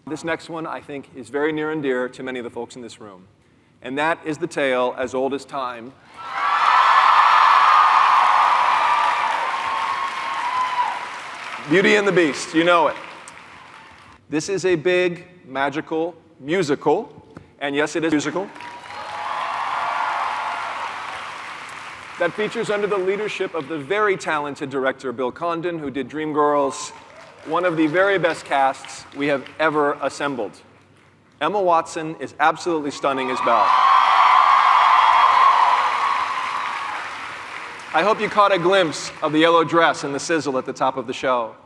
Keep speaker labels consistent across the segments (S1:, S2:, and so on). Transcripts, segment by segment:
S1: This next one, I think, is very near and dear to many of the folks in this room. And that is the tale as old as time. Beauty and the Beast, you know it. This is a big, magical musical, and yes, it is musical, that features under the leadership of the very talented director Bill Condon, who did Dreamgirls, one of the very best casts we have ever assembled. Emma Watson is absolutely stunning as Belle. I hope you caught a glimpse of the yellow dress and the sizzle at the top of the show.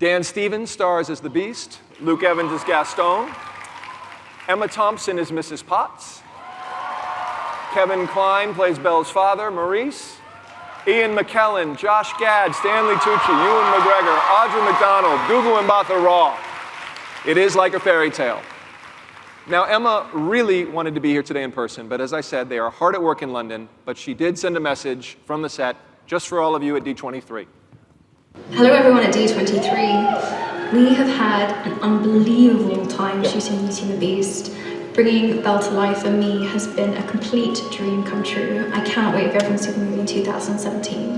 S1: Dan Stevens stars as the Beast. Luke Evans is Gaston. Emma Thompson is Mrs. Potts. Kevin Kline plays Belle's father, Maurice. Ian McKellen, Josh Gad, Stanley Tucci, Ewan McGregor, Audra McDonald, Gugu Mbatha-Raw. It is like a fairy tale. Now, Emma really wanted to be here today in person, but as I said, they are hard at work in London, but she did send a message from the set just for all of you at D23.
S2: Hello everyone at D23. We have had an unbelievable time shooting Beauty and the Beast. Bringing Belle to life for me has been a complete dream come true. I cannot wait for everyone to see the movie in 2017.